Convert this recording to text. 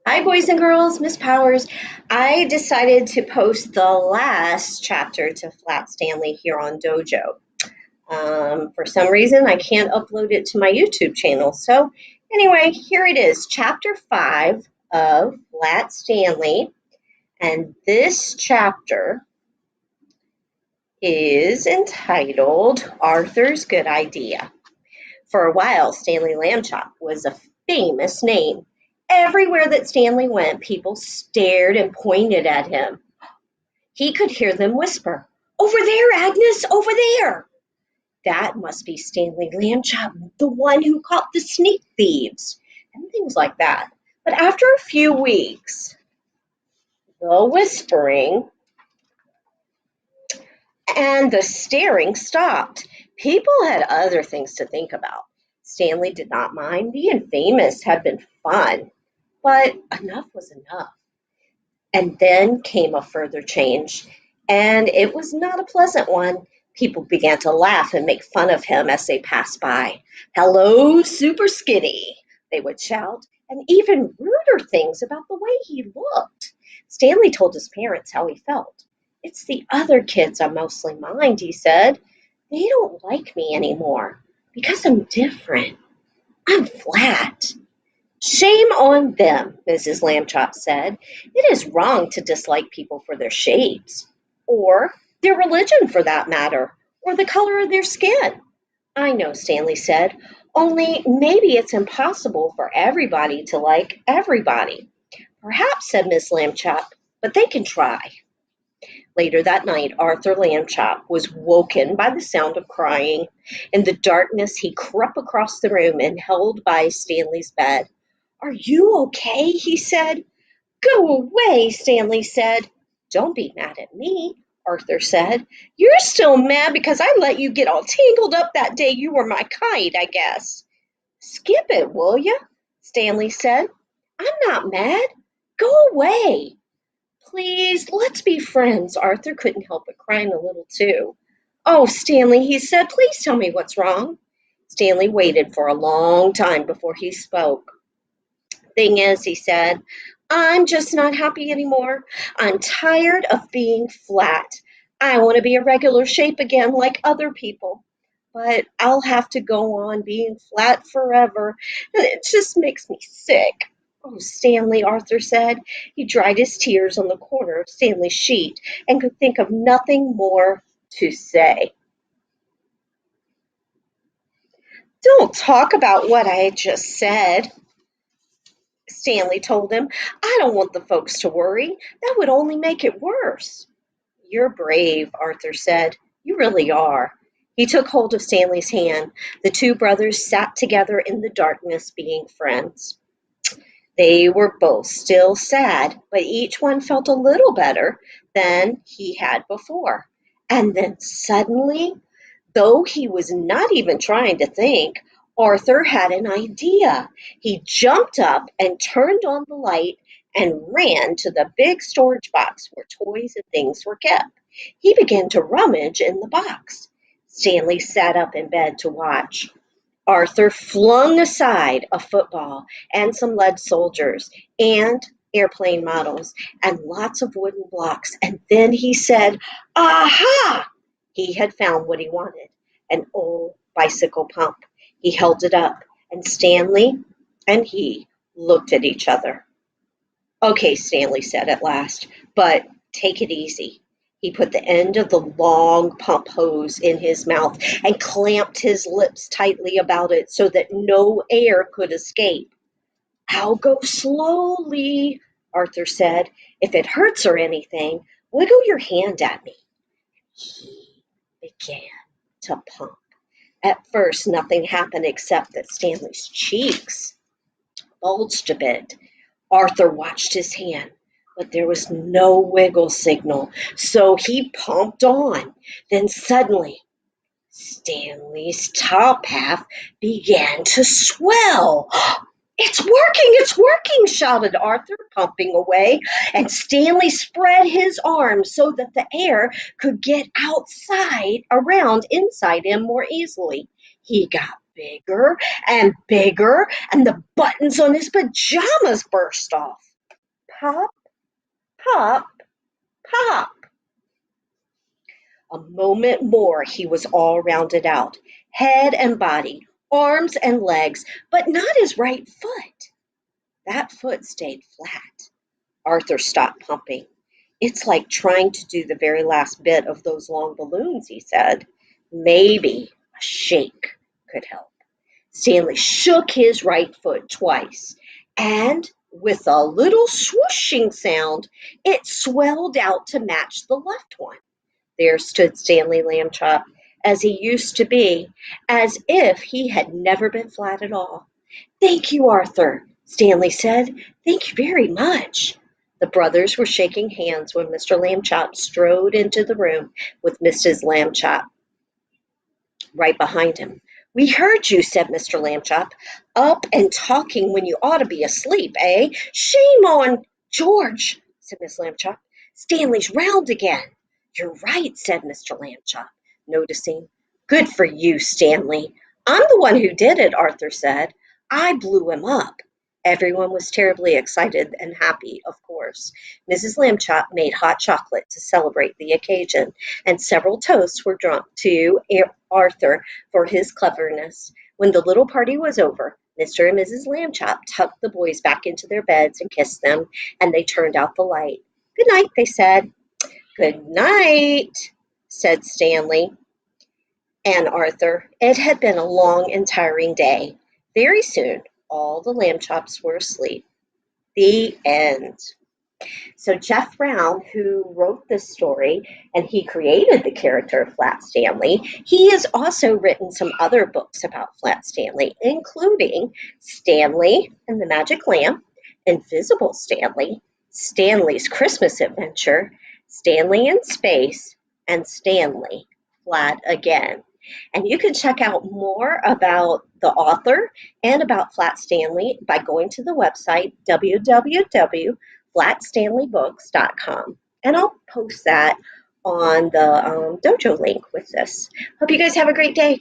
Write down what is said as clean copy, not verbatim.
Hi, boys and girls, Miss Powers. I decided to post the last chapter to Flat Stanley here on Dojo. For some reason, I can't upload it to my YouTube channel. So, anyway, here it is, chapter 5 of Flat Stanley. And this chapter is entitled Arthur's Good Idea. For a while, Stanley Lambchop was a famous name. Everywhere that Stanley went, people stared and pointed at him. He could hear them whisper, "Over there, Agnes, over there." That must be Stanley Lambchop, the one who caught the sneak thieves, and things like that. But after a few weeks, the whispering and the staring stopped. People had other things to think about. Stanley did not mind. Being famous had been fun, but enough was enough. And then came a further change, and it was not a pleasant one. People began to laugh and make fun of him as they passed by. "Hello, Super Skinny," they would shout, and even ruder things about the way he looked. Stanley told his parents how he felt. "It's the other kids I mostly mind," he said. "They don't like me anymore because I'm different. I'm flat." "Shame on them," Mrs. Lambchop said. "It is wrong to dislike people for their shapes, or their religion for that matter, or the color of their skin." "I know," Stanley said, "only maybe it's impossible for everybody to like everybody." "Perhaps," said Miss Lambchop, "but they can try." Later that night, Arthur Lambchop was woken by the sound of crying. In the darkness, he crept across the room and held by Stanley's bed. "Are you okay?" he said. "Go away," Stanley said. "Don't be mad at me," Arthur said. "You're still mad because I let you get all tangled up that day you were my kite, I guess." "Skip it, will you?" Stanley said. "I'm not mad. Go away." "Please, let's be friends." Arthur couldn't help but crying a little too. "Oh, Stanley," he said, "please tell me what's wrong." Stanley waited for a long time before he spoke. "Thing is," he said, "I'm just not happy anymore. I'm tired of being flat. I want to be a regular shape again like other people. But I'll have to go on being flat forever, and it just makes me sick." "Oh, Stanley," Arthur said. He dried his tears on the corner of Stanley's sheet and could think of nothing more to say. "Don't talk about what I just said," Stanley told him. "I don't want the folks to worry. That would only make it worse." "You're brave," Arthur said. "You really are." He took hold of Stanley's hand. The two brothers sat together in the darkness, being friends. They were both still sad, but each one felt a little better than he had before. And then suddenly, though he was not even trying to think, Arthur had an idea. He jumped up and turned on the light and ran to the big storage box where toys and things were kept. He began to rummage in the box. Stanley sat up in bed to watch. Arthur flung aside a football and some lead soldiers and airplane models and lots of wooden blocks. And then he said, "Aha!" He had found what he wanted, an old bicycle pump. He held it up, and Stanley and he looked at each other. "Okay," Stanley said at last, "but take it easy." He put the end of the long pump hose in his mouth and clamped his lips tightly about it so that no air could escape. "I'll go slowly," Arthur said. "If it hurts or anything, wiggle your hand at me." He began to pump. At first, nothing happened except that Stanley's cheeks bulged a bit. Arthur watched his hand, but there was no wiggle signal, so he pumped on. Then suddenly, Stanley's top half began to swell. It's working, shouted Arthur, pumping away, and Stanley spread his arms so that the air could get outside, around inside him more easily. He got bigger and bigger, and the buttons on his pajamas burst off. Pop, pop, pop. A moment more he was all rounded out, head and body, arms and legs, but not his right foot. That foot stayed flat. Arthur stopped pumping. It's like trying to do the very last bit of those long balloons, he said. Maybe a shake could help. Stanley shook his right foot twice, and with a little swooshing sound, it swelled out to match the left one. There stood Stanley Lambchop, as he used to be, as if he had never been flat at all. "Thank you, Arthur," Stanley said. "Thank you very much." The brothers were shaking hands when Mr. Lambchop strode into the room with Mrs. Lambchop right behind him. "We heard you," said Mr. Lambchop. "Up and talking when you ought to be asleep, eh?" "Shame on George," said Miss Lambchop. "Stanley's round again." "You're right," said Mr. Lambchop, noticing. "Good for you, Stanley." "I'm the one who did it," Arthur said. "I blew him up." Everyone was terribly excited and happy, of course. Mrs. Lambchop made hot chocolate to celebrate the occasion, and several toasts were drunk to Arthur for his cleverness. When the little party was over, Mr. and Mrs. Lambchop tucked the boys back into their beds and kissed them, and they turned out the light. "Good night," they said. "Good night," said Stanley and Arthur. It had been a long and tiring day. Very soon, all the Lambchops were asleep. The end. So Jeff Brown, who wrote this story and he created the character of Flat Stanley, he has also written some other books about Flat Stanley, including Stanley and the Magic Lamp, Invisible Stanley, Stanley's Christmas Adventure, Stanley in Space, and Stanley Flat Again. And you can check out more about the author and about Flat Stanley by going to the website www.flatstanleybooks.com. And I'll post that on the dojo link with this. Hope you guys have a great day.